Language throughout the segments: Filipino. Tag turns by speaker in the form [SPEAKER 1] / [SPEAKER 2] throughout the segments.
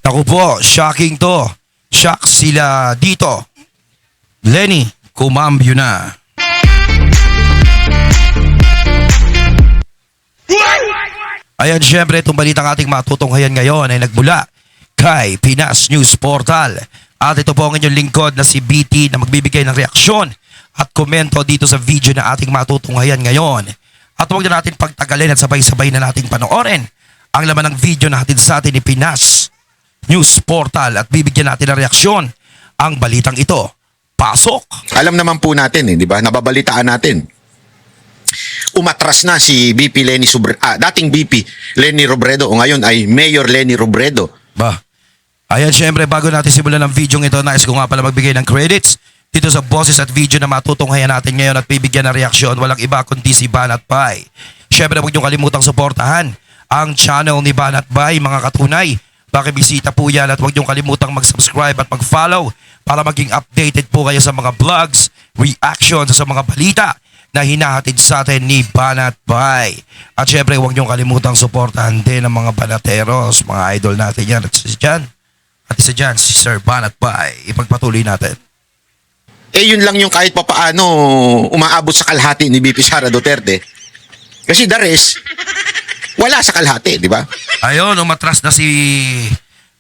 [SPEAKER 1] Ako po, shocking to. Shock sila dito. Lenny, kumambyo na. Ayan, syempre, itong balitang ating matutunghayan ngayon ay nagmula kay Pinas News Portal. At ito po ang inyong lingkod na si BT na magbibigay ng reaksyon at komento dito sa video na ating matutunghayan ngayon. At huwag na natin pagtagalin at sabay-sabay na nating panoorin ang laman ng video natin sa atin ni Pinas News Portal at bibigyan natin ng reaksyon ang balitang ito. Pasok!
[SPEAKER 2] Alam naman po natin, di ba? Nababalitaan natin. Umatras na si BP Lenny dating BP Lenny Robredo o ngayon ay Mayor Lenny Robredo.
[SPEAKER 1] Ba? Ayan, syempre, bago natin simulan ng video ito, nais ko nga pala magbigay ng credits dito sa boses at video na matutunghayan natin ngayon at bibigyan ng reaksyon. Walang iba kundi si Banat Bay. Syempre, huwag niyong kalimutang suportahan ang channel ni Banat Bay, mga katunay. Pakibisita po yan at huwag niyong kalimutang mag-subscribe at mag-follow para maging updated po kayo sa mga vlogs, reactions sa mga balita na hinahatid sa atin ni Banat Bay. At syempre, huwag niyong kalimutang suportahan din ang mga banateros, mga idol natin yan. At isa dyan, si Sir Banat Bay. Ipagpatuloy natin.
[SPEAKER 2] Yun lang yung kahit papaano umaabot sa kalahati ni BP Sara Duterte. Kasi the rest, wala sa kalahati, di ba?
[SPEAKER 1] Ayun, umatras na si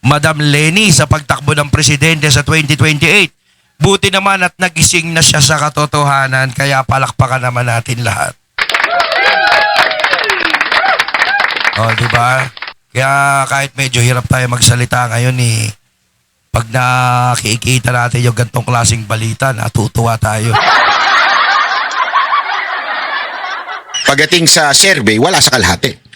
[SPEAKER 1] Madam Lenny sa pagtakbo ng presidente sa 2028. Buti naman at nagising na siya sa katotohanan, kaya palakpakan naman natin lahat. Oh, di ba? Kaya kahit medyo hirap tayo magsalita ngayon pag nakikita natin yung gantong klaseng balita, natutuwa tayo.
[SPEAKER 2] Pagdating sa survey, wala sa kalahati.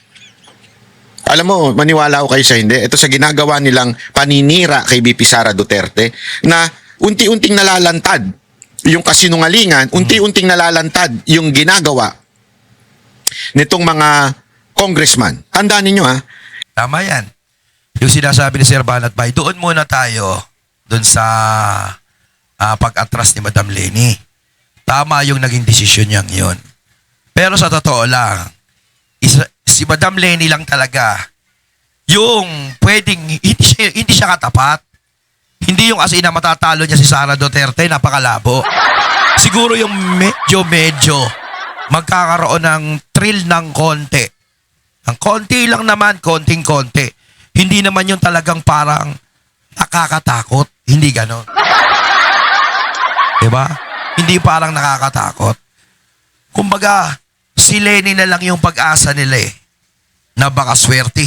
[SPEAKER 2] Alam mo, maniwala ako kayo sa hindi. Ito sa ginagawa nilang paninira kay BP Sara Duterte na unti-unting nalalantad yung kasinungalingan, unti-unting nalalantad yung ginagawa nitong mga congressman. Tandaan ninyo ha.
[SPEAKER 1] Tama yan. Yung sinasabi ni Sir Banat Bay, doon muna tayo doon sa pag-atras ni Madam Lenny. Tama yung naging desisyon niyang yun. Pero sa totoo lang, si Madam Lenny lang talaga yung pwedeng, hindi siya katapat. Hindi yung as in na matatalo niya si Sara Duterte, napakalabo. Siguro yung medyo magkakaroon ng thrill ng konti. Ang konti lang naman, konting-konti. Hindi naman yung talagang parang nakakatakot. Hindi ganon. Diba? Hindi parang nakakatakot. Kumbaga, si Lenny na lang yung pag-asa nila na baka swerte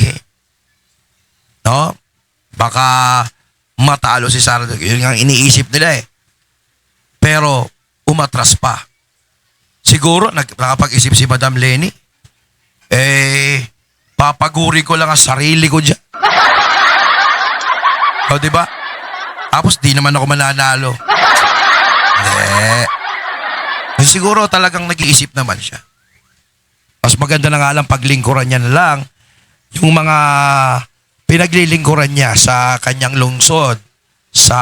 [SPEAKER 1] No? Baka matalo si Sara. Yun ang iniisip nila Pero, umatras pa. Siguro, nakapag-isip si Madam Lenny, papaguri ko lang ang sarili ko dyan. O, diba? Tapos, di naman ako mananalo. Hindi. Siguro talagang nag-iisip naman siya. Mas maganda na nga lang paglingkuran niya na lang yung mga pinaglilingkuran niya sa kanyang lungsod sa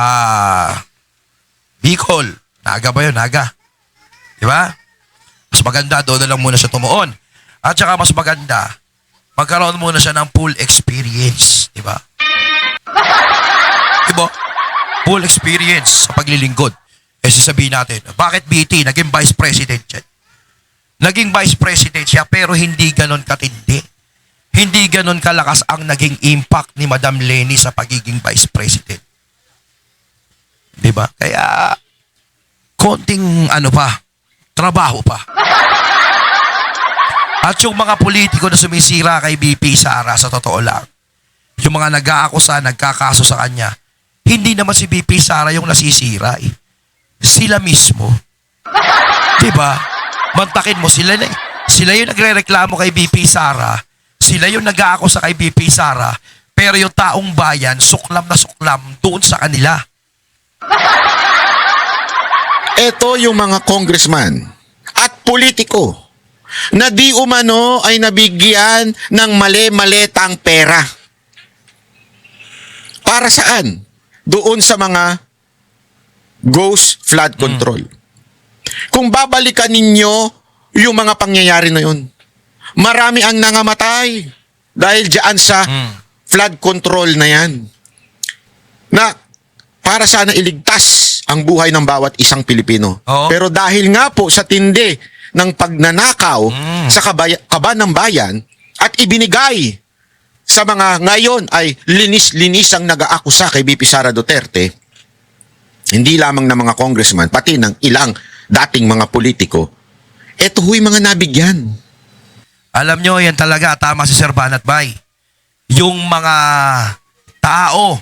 [SPEAKER 1] Bicol. Naga ba yun? Naga. Diba? Mas maganda doon na lang muna siya tumuon. At saka mas maganda, magkaroon muna siya ng full experience. Diba? Diba? Full experience sa paglilingkod. Sasabihin natin, bakit BT naging vice president siya? Naging vice president siya pero hindi ganon katindi. Hindi ganon kalakas ang naging impact ni Madam Lenny sa pagiging vice president. Diba? Kaya, konting trabaho pa. At yung mga politiko na sumisira kay BP Sara, sa totoo lang, yung mga nag-aakusa, nagkakaso sa kanya, hindi naman si BP Sara yung nasisira Sila mismo. Diba? Mantakin mo sila Sila yung nagre-reklamo kay BP Sara. Sila yung nag-aakusa kay BP Sara. Pero yung taong bayan, suklam na suklam doon sa kanila.
[SPEAKER 2] Ito yung mga congressman at politiko na di umano ay nabigyan ng mali-maletang pera. Para saan? Doon sa mga ghost flood control. Kung babalikan ninyo yung mga pangyayari na yun, marami ang nangamatay dahil dyan sa flood control na yan. na para sana iligtas ang buhay ng bawat isang Pilipino.
[SPEAKER 1] Oo.
[SPEAKER 2] Pero dahil nga po sa tindi ng pagnanakaw sa kaba ng bayan at ibinigay sa mga ngayon ay linis-linisang nag-aakusa kay BP Sara Duterte, hindi lamang ng mga congressman, pati ng ilang dating mga politiko, eto huy mga nabigyan.
[SPEAKER 1] Alam nyo, yan talaga, tama si Sir Banat Bay. Yung mga tao,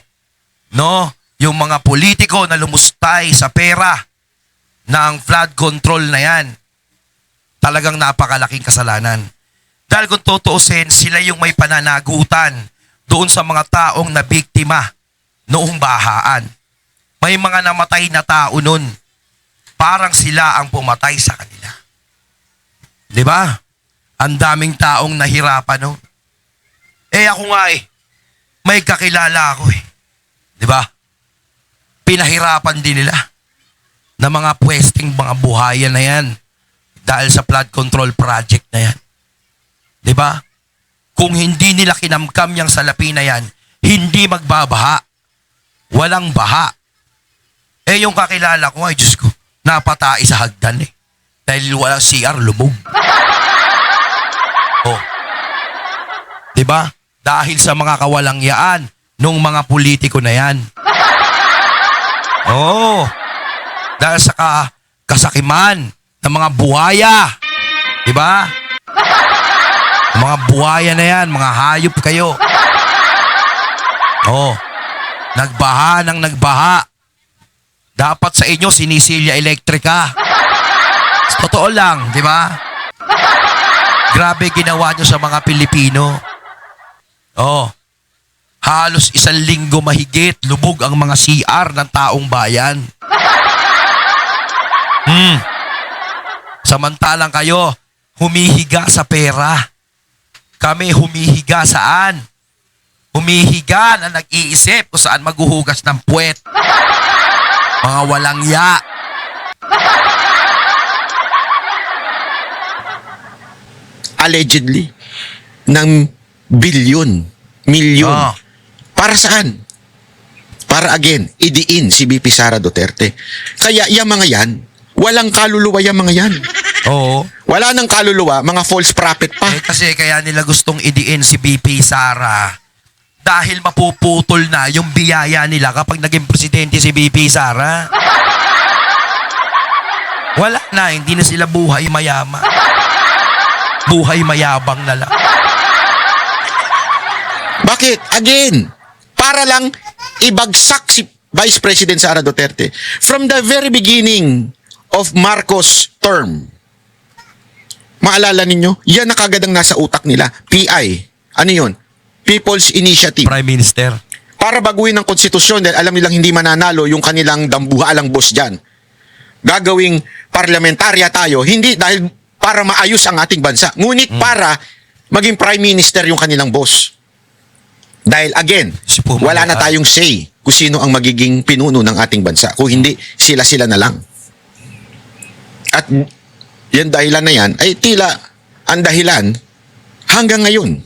[SPEAKER 1] no? Yung mga politiko na lumustay sa pera ng flood control na yan, talagang napakalaking kasalanan. Dahil kung tutuusin, sila yung may pananagutan doon sa mga taong na biktima noong bahaan. May mga namatay na tao nun. Parang sila ang pumatay sa kanila. Di ba? Ang daming taong nahirapan, no? Ako nga may kakilala ako Di ba? Pinahirapan din nila na mga pwesting mga buhayan na yan dahil sa flood control project na yan. Di ba? Kung hindi nila kinamkam yung salapi na yan, hindi magbabaha. Walang baha. Yung kakilala ko, ay Diyos ko, napatay sa hagdan dahil walang CR, lumog. Di ba? Dahil sa mga kawalangyaan nung mga politiko na yan. Dahil sa kasakiman ng mga buhaya. Di ba? Mga buhaya na yan, mga hayop kayo. Nagbaha ng nagbaha. Dapat sa inyo sinisilya elektrika. Totoo lang, di ba? Grabe ginawa nyo sa mga Pilipino. Halos 1 linggo mahigit lubog ang mga CR ng taong bayan. Samantalang kayo, humihiga sa pera. Kami humihiga saan? Humihiga na nag-iisip kung saan maghuhugas ng puwet. Mga walang ya.
[SPEAKER 2] Allegedly, ng milyon. Para saan? Para again, idiin si BP Sara Duterte. Kaya yung mga yan, walang kaluluwa yung mga yan.
[SPEAKER 1] Oo.
[SPEAKER 2] Wala nang kaluluwa, mga false prophet pa.
[SPEAKER 1] Kasi kaya nila gustong idiin si BP Sara dahil mapuputol na yung biyaya nila kapag naging presidente si BP Sara. Wala na, hindi na sila buhay mayaman. Buhay mayabang na lang.
[SPEAKER 2] Bakit? Again, para lang ibagsak si Vice President Sara Duterte. From the very beginning of Marcos' term, maalala ninyo, yan na kagad ang nasa utak nila. PI. Ano yun? People's Initiative.
[SPEAKER 1] Prime Minister.
[SPEAKER 2] Para baguhin ang konstitusyon dahil alam nilang hindi mananalo yung kanilang dambuhaalang boss dyan. Gagawing parlamentarya tayo, hindi dahil para maayos ang ating bansa, ngunit para maging Prime Minister yung kanilang boss. Dahil again, wala na tayong say kung sino ang magiging pinuno ng ating bansa. Kung hindi, sila-sila na lang. At yan dahilan na yan, ay tila ang dahilan hanggang ngayon.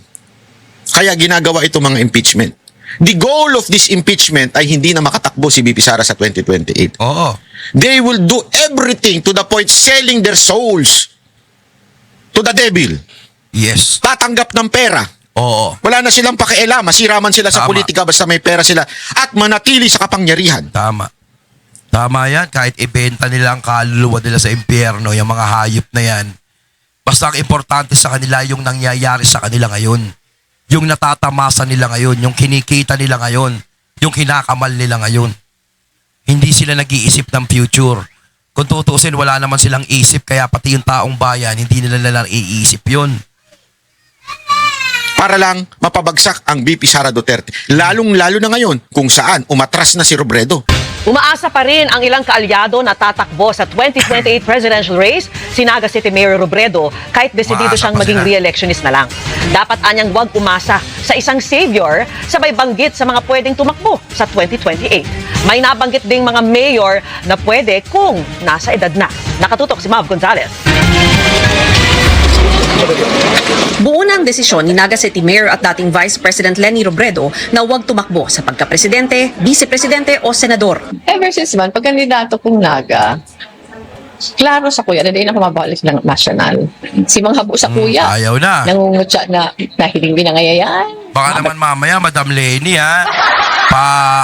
[SPEAKER 2] Kaya ginagawa ito mga impeachment. The goal of this impeachment ay hindi na makatakbo si BP Sara sa 2028.
[SPEAKER 1] Oo.
[SPEAKER 2] They will do everything to the point selling their souls to the devil.
[SPEAKER 1] Yes.
[SPEAKER 2] Tatanggap ng pera.
[SPEAKER 1] Oo.
[SPEAKER 2] Wala na silang pakialam, masiraman sila sa
[SPEAKER 1] Tama.
[SPEAKER 2] politika basta may pera sila at manatili sa kapangyarihan.
[SPEAKER 1] Tama. Tama yan. Kahit ibenta nila ang kaluluwa nila sa impyerno, yung mga hayop na yan. Basta ang importante sa kanila yung nangyayari sa kanila ngayon. Yung natatamasa nila ngayon, yung kinikita nila ngayon, yung kinakamal nila ngayon. Hindi sila nag-iisip ng future. Kung tutusin, wala naman silang isip, kaya pati yung taong bayan, hindi nila iisip yun.
[SPEAKER 2] Para lang mapabagsak ang BP Sara Duterte. Lalong-lalo na ngayon kung saan umatras na si Robredo.
[SPEAKER 3] Umaasa pa rin ang ilang kaalyado na tatakbo sa 2028 presidential race, si Naga City Mayor Robredo, kahit desidido
[SPEAKER 1] Umaasa
[SPEAKER 3] siyang
[SPEAKER 1] pa
[SPEAKER 3] maging
[SPEAKER 1] sila.
[SPEAKER 3] re-electionist na lang. Dapat anyang wag umasa sa isang savior, sabay banggit sa mga pwedeng tumakbo sa 2028. May nabanggit ding mga mayor na pwede kung nasa edad na. Nakatutok si Mav Gonzalez. Buo na ng desisyon ni Naga City Mayor at dating Vice President Leni Robredo na huwag tumakbo sa pagka-presidente, vice-presidente o senador.
[SPEAKER 4] Ever since man, pag kandidato kong Naga, klaro sa kuya, na din ako mabalik ng national. Si mga habo sa kuya,
[SPEAKER 1] Ayaw na.
[SPEAKER 4] nangungutya na nahiling binangayayan.
[SPEAKER 1] Baka naman mamaya, Madam Leni, ha?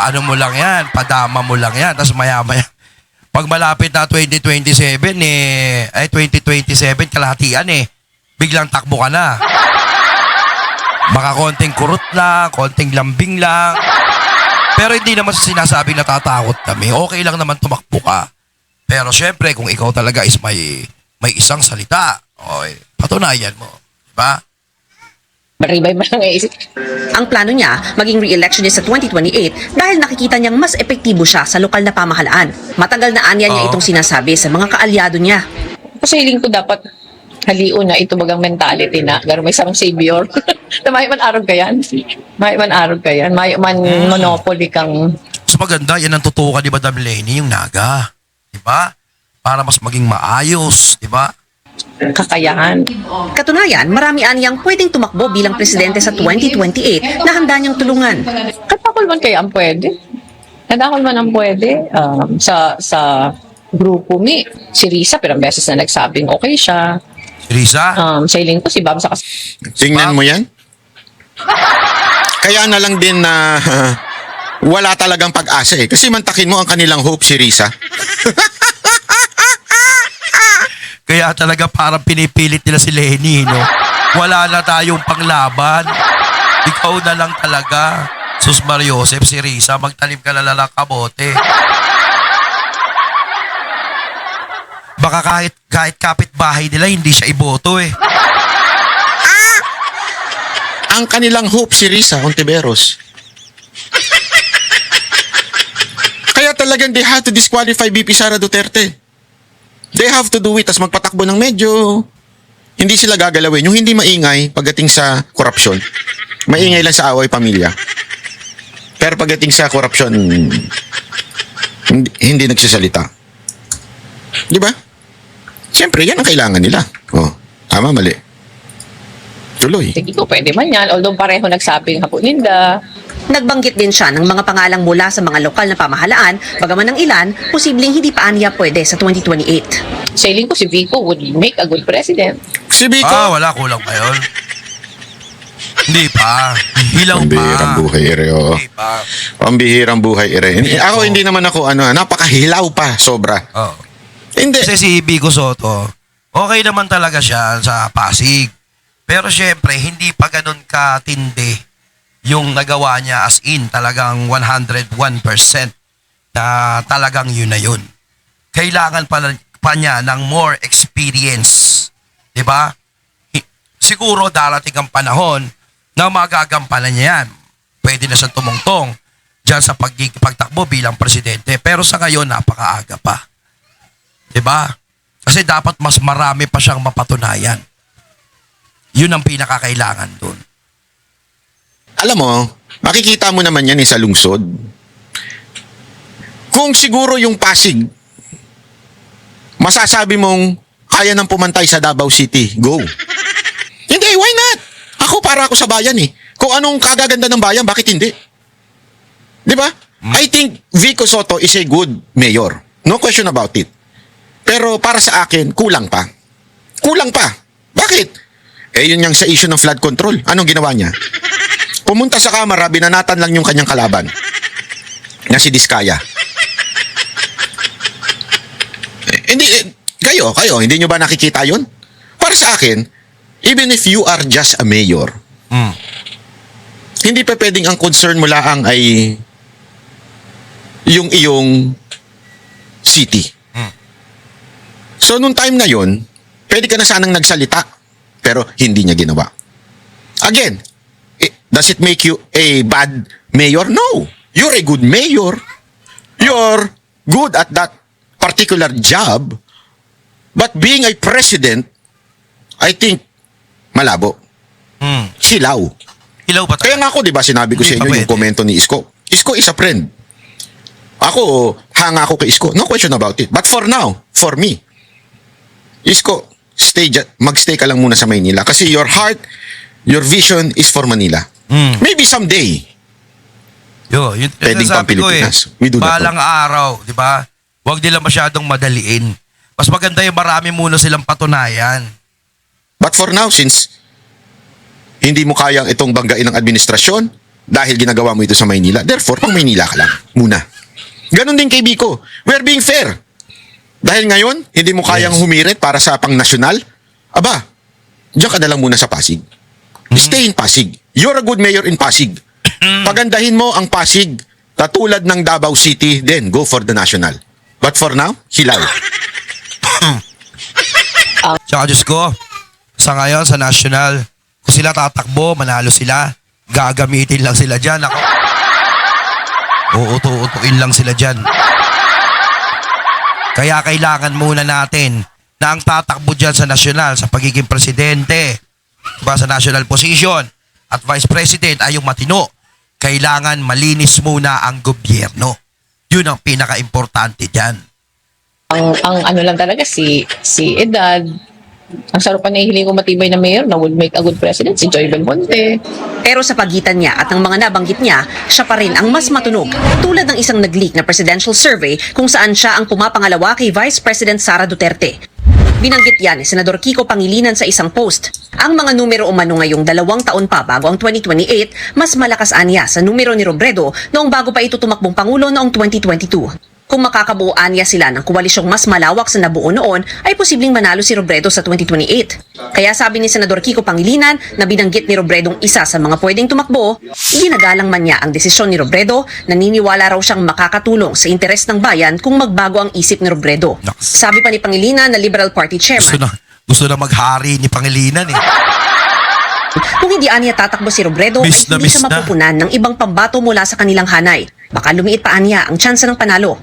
[SPEAKER 1] Ano mo lang yan, padama mo lang yan. Tapos maya-maya, pag malapit na 2027, 2027, kalahatian biglang takbo ka na. Baka konting kurot lang, konting lambing lang. Pero hindi naman sinasabing natatakot kami. Okay lang naman tumakbo ka. Pero syempre, kung ikaw talaga is may isang salita, patunayan mo. Diba?
[SPEAKER 4] Maribay mo lang isip.
[SPEAKER 3] Ang plano niya, maging re-election niya sa 2028 dahil nakikita niyang mas epektibo siya sa lokal na pamahalaan. Matagal na anya niya
[SPEAKER 1] Oo.
[SPEAKER 3] itong sinasabi sa mga kaalyado niya.
[SPEAKER 4] Kasi hiling ko dapat haliun na ito bagang mentality na garo may isang savior. Na may man arog ka yan. May man arog ka yan. May man monopoly kang
[SPEAKER 1] So maganda, yan ang tutukan ni Madam Leni, yung Naga. Diba? Para mas maging maayos, diba?
[SPEAKER 4] kakayahan.
[SPEAKER 3] Katunayan, marami aniyang pwedeng tumakbo bilang presidente sa 2028 na handa niyang tulungan.
[SPEAKER 4] Katakol man kaya ang pwede. Katakol man ang pwede. Sa grupo mi, si Risa, pero beses na nagsabing okay siya.
[SPEAKER 1] Risa?
[SPEAKER 4] Sa hiling ko, si Bam sa
[SPEAKER 2] Tingnan mo yan. Kaya na lang din na wala talagang pag-asa Kasi mantakin mo ang kanilang hope si Risa.
[SPEAKER 1] Kaya talaga parang pinipilit nila si Leni, no? Wala na tayong panglaban. Ikaw na lang talaga. Sus Mariosep, si Risa, magtanim ka na lang kabote. Baka kahit kapitbahay nila, hindi siya iboto
[SPEAKER 2] Ang kanilang hope si Risa Ontiveros. Kaya talagang they have to disqualify BP Sara Duterte. They have to do it as magpatakbo ng medyo hindi sila gagalawin. Yung hindi maingay pagdating sa korupsyon. Maingay lang sa away pamilya. Pero pagdating sa korupsyon, hindi nagsasalita. Di ba? Siyempre, yan ang kailangan nila. Oh, tama, mali. Tuloy.
[SPEAKER 4] Sige ko, pwede man yan. Although pareho nagsabing hapuninda.
[SPEAKER 3] Nagbanggit din siya ng mga pangalang mula sa mga lokal na pamahalaan, bagaman ng ilan, posibleng hindi pa aniya pwede sa 2028.
[SPEAKER 4] Sa hiling ko, si Vico would make a good president.
[SPEAKER 2] Si Vico.
[SPEAKER 1] Wala, kulang pa yun. Hindi pa. Hilaw pa.
[SPEAKER 2] Pambihirang buhay, ere. Oh.
[SPEAKER 1] Hindi pa.
[SPEAKER 2] Pambihirang buhay, ere. Ako hindi naman ako, napakahilaw pa, sobra.
[SPEAKER 1] Oh.
[SPEAKER 2] Hindi.
[SPEAKER 1] Kasi si Vico Soto, okay naman talaga siya sa Pasig. Pero syempre, hindi pa ganun katindi yung nagawa niya as in talagang 101% na talagang yun na yun. Kailangan pa niya ng more experience. Diba? Siguro darating ang panahon na magagampanan niya yan. Pwede na siyang tumungtong dyan sa pagtakbo bilang presidente. Pero sa ngayon, napakaaga pa. Diba? Kasi dapat mas marami pa siyang mapatunayan. Yun ang pinakakailangan dun.
[SPEAKER 2] Alam mo, makikita mo naman yan sa lungsod. Kung siguro yung Pasig, masasabi mong kaya nang pumantay sa Davao City, go. Hindi, why not? Para ako sa bayan Kung anong kagaganda ng bayan, bakit hindi? Di ba? I think Vico Soto is a good mayor. No question about it. Pero para sa akin, kulang pa. Kulang pa. Bakit? Yun yung sa issue ng flood control. Anong ginawa niya? Pumunta sa kamera, binanatan lang yung kanyang kalaban na si Diskaya. Kayo, hindi nyo ba nakikita yun? Para sa akin, even if you are just a mayor, hindi pa pwedeng ang concern mo lang ay yung iyong city. So, nung time na yun, pwede ka na sanang nagsalita, pero hindi niya ginawa. Again, does it make you a bad mayor? No. You're a good mayor. You're good at that particular job. But being a president, I think, malabo. Silaw.
[SPEAKER 1] Hilaw ba
[SPEAKER 2] Kaya nga ako, di ba, sinabi ko
[SPEAKER 1] Hindi
[SPEAKER 2] sa
[SPEAKER 1] pa
[SPEAKER 2] inyo yung
[SPEAKER 1] pwede.
[SPEAKER 2] komento ni Isko. Isko is a friend. Ako, hanga ako kay Isko. No question about it. But for now, for me, Isko, magstay ka lang muna sa Maynila. Kasi your heart, Your vision is for Manila. Maybe someday,
[SPEAKER 1] Yung
[SPEAKER 2] Pwedeng
[SPEAKER 1] sinasabi ko
[SPEAKER 2] pang-Pilipinas. We do that
[SPEAKER 1] balang araw, di ba? Huwag nila masyadong madaliin. Mas maganda yung marami muna silang patunayan.
[SPEAKER 2] but for now, since hindi mo kayang itong banggain ng administrasyon dahil ginagawa mo ito sa Maynila, therefore, pang Maynila ka lang muna. Ganon din kay Biko. We're being fair. Dahil ngayon, hindi mo kayang
[SPEAKER 1] Yes.
[SPEAKER 2] humirit para sa pang-nasyonal, aba, diyan ka na lang muna sa Pasig. Stay in Pasig. You're a good mayor in Pasig. Pagandahin mo ang Pasig, katulad ng Davao City, then go for the national. But for now, hilaw.
[SPEAKER 1] Tsaka Diyos ko, sa ngayon, sa national, kung sila tatakbo, manalo sila, gagamitin lang sila dyan. Ako, uuto-utuin lang sila dyan. Kaya kailangan muna natin na ang tatakbo dyan sa national, sa pagiging presidente, diba, sa national position, at vice president ay yung matino. Kailangan malinis muna ang gobyerno. Yun ang pinaka-importante dyan.
[SPEAKER 4] Ang ano lang talaga si Edad. Ang sarap pa nahihiling ko matibay na mayor na would make a good president, si Joy Belmonte.
[SPEAKER 3] Pero sa pagitan niya at ng mga nabanggit niya, siya pa rin ang mas matunog. Tulad ng isang nag-leak na presidential survey kung saan siya ang pumapangalawa kay Vice President Sara Duterte. Binanggit yan ni Senador Kiko Pangilinan sa isang post. Ang mga numero umano ngayong 2 taon pa bago ang 2028, mas malakas anya sa numero ni Robredo noong bago pa ito tumakbong Pangulo noong 2022. Kung makakabuuan niya sila ng koalisyong mas malawak sa nabuo noon, ay posibleng manalo si Robredo sa 2028. Kaya sabi ni Senador Kiko Pangilinan na binanggit ni Robredong isa sa mga pwedeng tumakbo, ginagalang man niya ang desisyon ni Robredo, naniniwala raw siyang makakatulong sa interes ng bayan kung magbago ang isip ni Robredo.
[SPEAKER 1] Naks.
[SPEAKER 3] Sabi pa ni Pangilinan na Liberal Party Chairman,
[SPEAKER 1] Gusto na maghari ni Pangilinan eh.
[SPEAKER 3] kung hindi aniya tatakbo si Robredo ay
[SPEAKER 1] Miss na
[SPEAKER 3] hindi
[SPEAKER 1] miss
[SPEAKER 3] siya
[SPEAKER 1] na.
[SPEAKER 3] mapupunan ng ibang pambato mula sa kanilang hanay. Baka lumiit pa aniya ang tsansa ng panalo.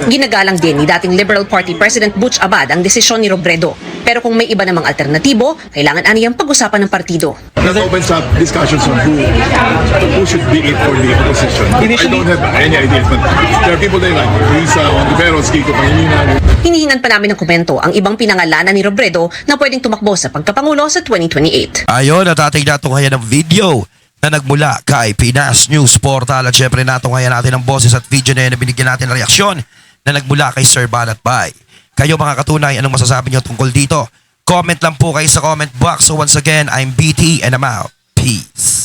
[SPEAKER 3] Ginagalang din ni dating Liberal Party President Butch Abad ang desisyon ni Robredo. Pero kung may iba namang alternatibo, kailangan aniyang pag-usapan ng partido.
[SPEAKER 5] That opens up discussions on who should be in for the opposition. I don't have any ideas, but there are people they like. Risa Ontiveros, Kiko Pangilinan.
[SPEAKER 3] Hinihingan pa namin ng komento ang ibang pinangalanan ni Robredo na pwedeng tumakbo sa pagkapangulo sa 2028.
[SPEAKER 1] Ayun, at ating natunghayan ng video na nagmula kay Pinas News Portal. At syempre natunghayan natin ang boses at video na yun na binigyan natin ng reaksyon na nagmula kay Sir Banat Bay. Kayo mga katunay, anong masasabi nyo tungkol dito? Comment lang po kayo sa comment box. So once again, I'm BT and I'm out. Peace.